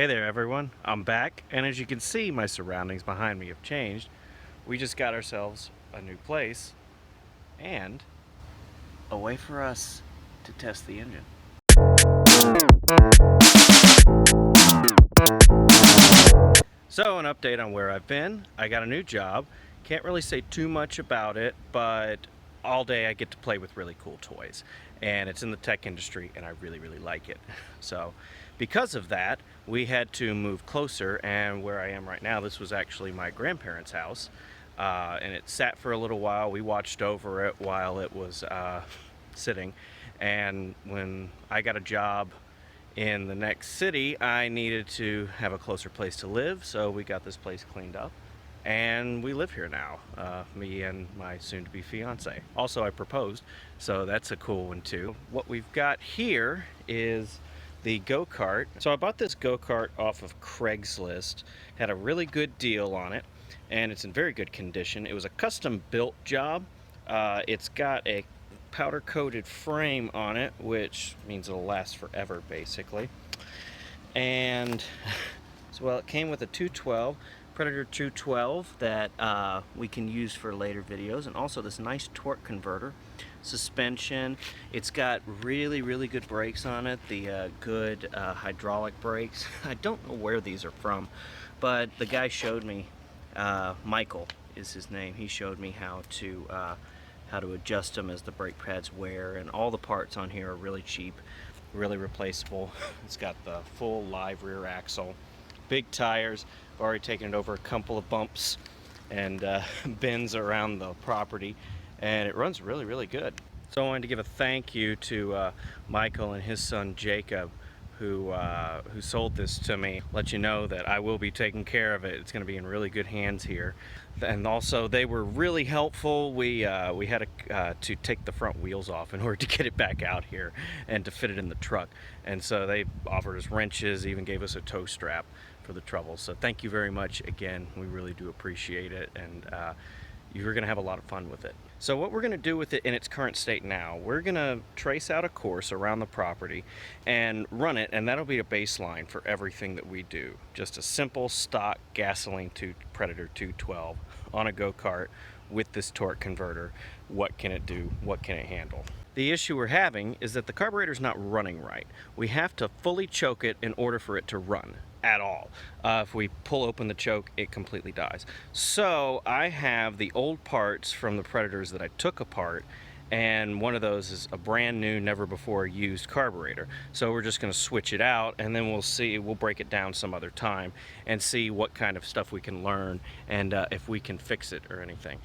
Hey there everyone, I'm back, and as you can see, my surroundings behind me have changed. We just got ourselves a new place and a way for us to test the engine. So an update on where I've been. I got a new job. Can't really say too much about it, but all day I get to play with really cool toys. And it's in the tech industry and I really like it. So because of that, we had to move closer, and where I am right now, this was actually my grandparents' house. And it sat for a little while. We watched over it while it was sitting. And when I got a job in the next city, I needed to have a closer place to live, so we got this place cleaned up and we live here now, me and my soon-to-be fiance. Also, I proposed, so that's a cool one too. What we've got here is the Go Kart. So I bought this Go Kart off of Craigslist, had a really good deal on it, and it's in very good condition. It was a custom built job. It's got a powder coated frame on it, which means it'll last forever basically. And so, well, it came with a 212 Predator 212 that we can use for later videos, and also this nice torque converter, suspension. It's got really good brakes on it, the good hydraulic brakes. I don't know where these are from, but the guy showed me, Michael is his name, he showed me how to adjust them as the brake pads wear, and all the parts on here are really cheap, really replaceable. It's got the full live rear axle, big tires. I've already taken it over a couple of bumps and bends around the property, and it runs really good. So I wanted to give a thank you to Michael and his son Jacob, who sold this to me. Let you know that I will be taking care of it. It's going to be in really good hands here. And also, they were really helpful. We had to take the front wheels off in order to get it back out here and to fit it in the truck. And so they offered us wrenches, even gave us a tow strap for the trouble. So thank you very much again. We really do appreciate it, and you're going to have a lot of fun with it. So what we're going to do with it in its current state now, we're going to trace out a course around the property and run it, and that'll be a baseline for everything that we do. Just a simple stock gasoline Predator 212 on a go-kart with this torque converter. What can it do? What can it handle? The issue we're having is that the carburetor's not running right. We have to fully choke it in order for it to run at all. If we pull open the choke, it completely dies. So I have the old parts from the Predators that I took apart, and one of those is a brand new, never before used carburetor. So we're just going to switch it out, and then we'll break it down some other time and see what kind of stuff we can learn, and if we can fix it or anything.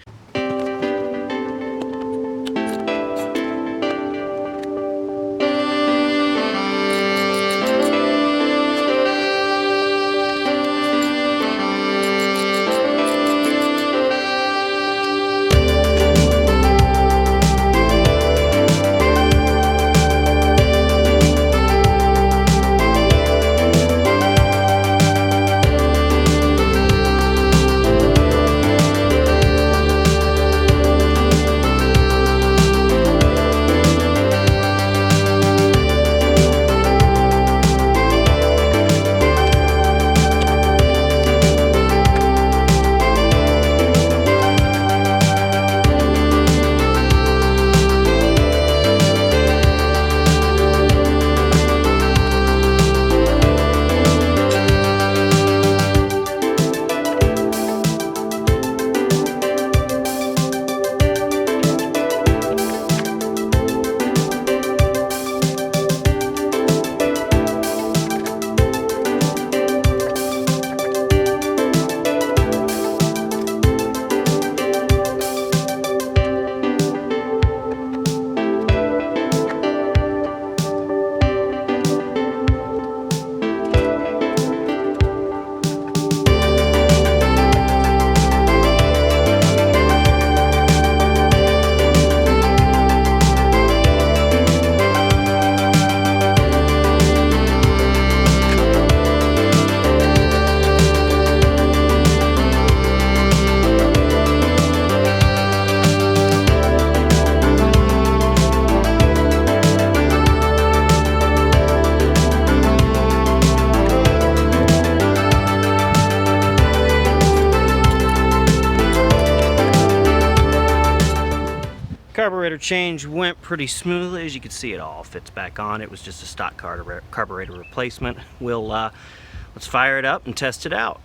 carburetor change went pretty smoothly. As you can see, it all fits back on. It was just a stock carburetor replacement. Let's fire it up and test it out.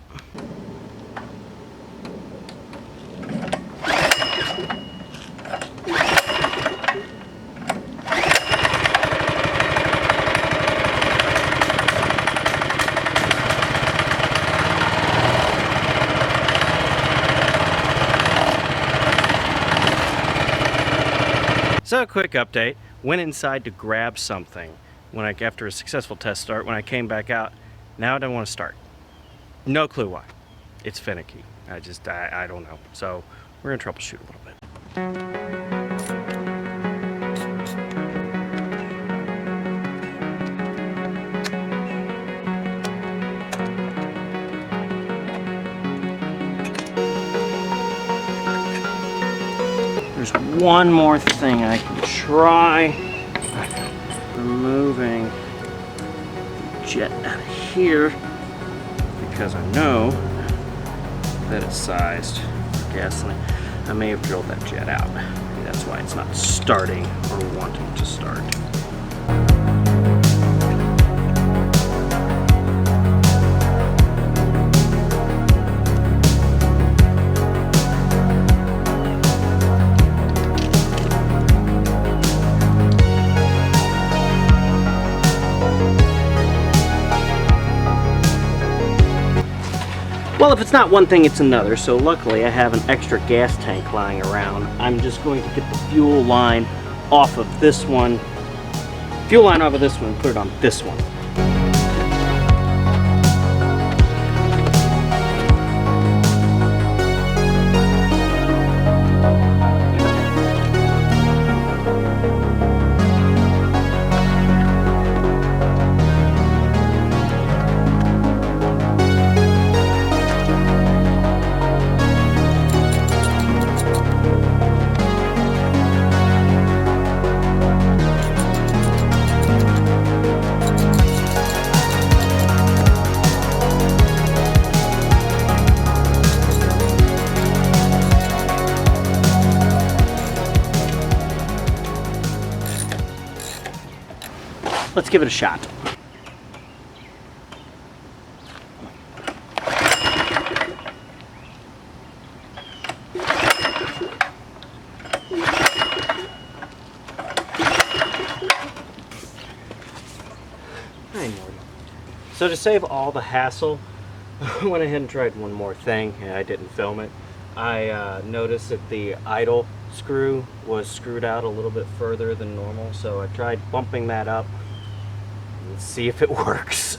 So, quick update. Went inside to grab something after a successful test start. When I came back out, now I don't want to start. No clue why. It's finicky. I don't know. So we're gonna troubleshoot a little bit. There's one more thing I can try. Removing the jet out of here because I know that it's sized for gasoline. I may have drilled that jet out. Maybe that's why it's not starting or wanting to start. Well, if it's not one thing, it's another. So luckily I have an extra gas tank lying around. I'm just going to get the fuel line off of this one. Fuel line off of this one and put it on this one. Let's give it a shot. So to save all the hassle, I went ahead and tried one more thing, and I didn't film it. I noticed that the idle screw was screwed out a little bit further than normal, so I tried bumping that up. Let's see if it works.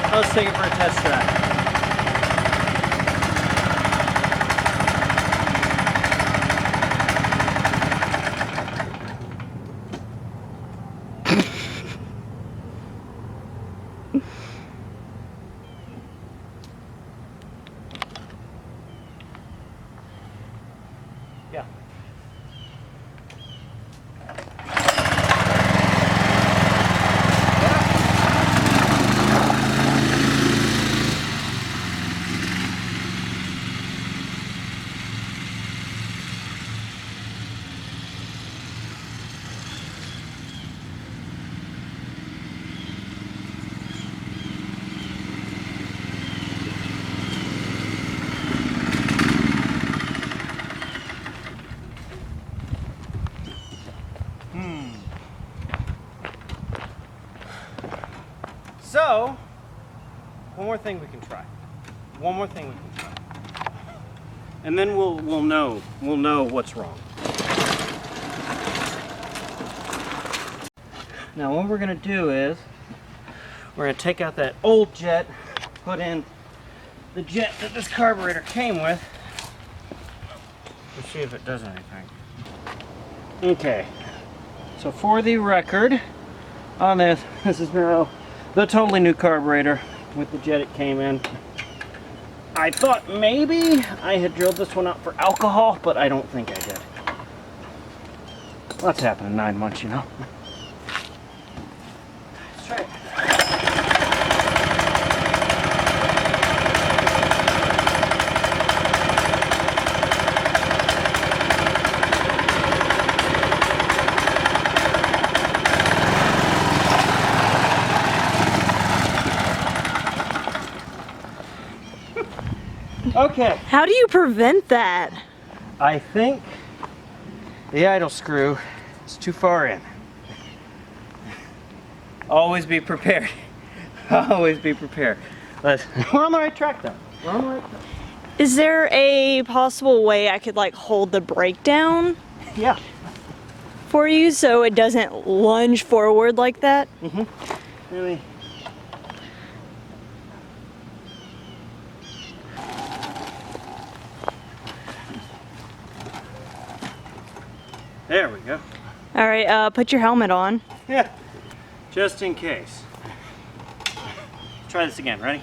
Let's take it for a test drive. Yeah. So, one more thing we can try. One more thing we can try. And then we'll know what's wrong. Now what we're gonna do is we're gonna take out that old jet, put in the jet that this carburetor came with. Let's see if it does anything. Okay, so for the record on this, this is now the totally new carburetor with the jet it came in. I thought maybe I had drilled this one out for alcohol, but I don't think I did. Lots happened in 9 months, you know. Let's try it. Okay. How do you prevent that? I think the idle screw is too far in. Always be prepared. Always be prepared. We're on the right track though. We're on the right track. Is there a possible way I could like hold the brake down Yeah. for you so it doesn't lunge forward like that? Mm-hmm. Really. There we go. All right, put your helmet on. Yeah, just in case. Try this again, ready?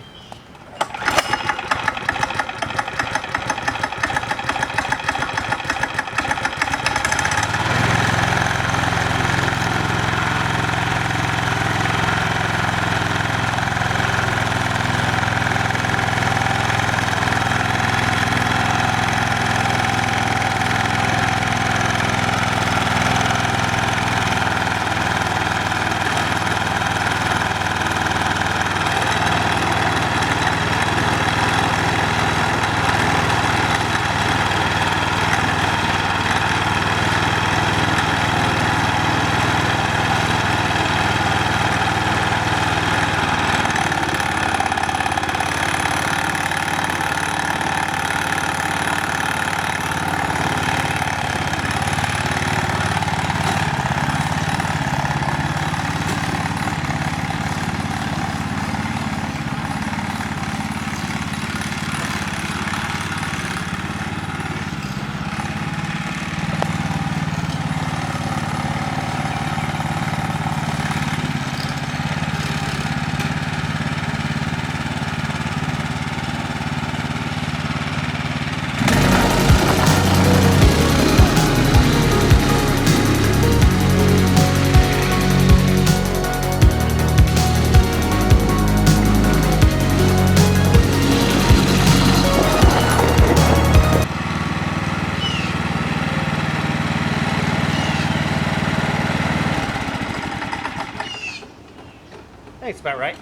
That's about right.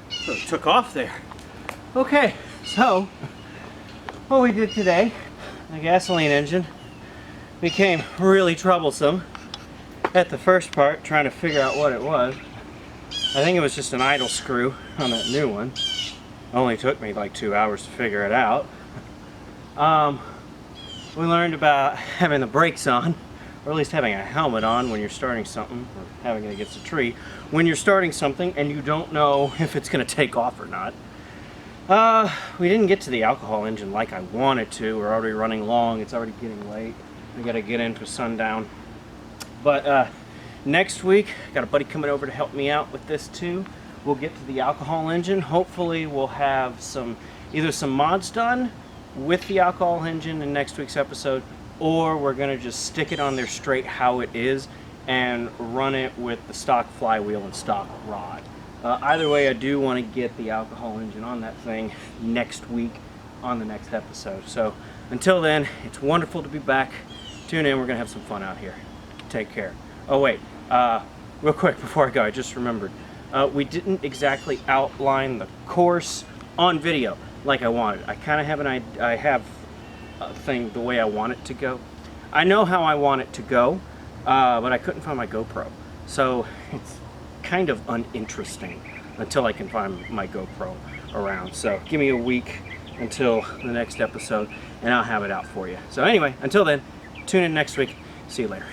So it took off there. Okay, so what we did today, the gasoline engine became really troublesome at the first part, trying to figure out what it was. I think it was just an idle screw on that new one. It only took me like 2 hours to figure it out. We learned about having the brakes on, or at least having a helmet on when you're starting something, or having it against a tree, when you're starting something and you don't know if it's going to take off or not. We didn't get to the alcohol engine like I wanted to. We're already running long. It's already getting late. We got to get in for sundown. But next week, got a buddy coming over to help me out with this too. We'll get to the alcohol engine. Hopefully we'll have either some mods done with the alcohol engine in next week's episode, or we're gonna just stick it on there straight how it is and run it with the stock flywheel and stock rod. Either way, I do want to get the alcohol engine on that thing next week on the next episode. So until then, it's wonderful to be back. Tune in, we're gonna have some fun out here. Take care. Oh wait, real quick before I go, I just remembered. We didn't exactly outline the course on video like I wanted. I kind of have I have a thing the way I want it to go. I know how I want it to go, but I couldn't find my GoPro. So it's kind of uninteresting until I can find my GoPro around. So give me a week until the next episode and I'll have it out for you. So anyway, until then, tune in next week. See you later.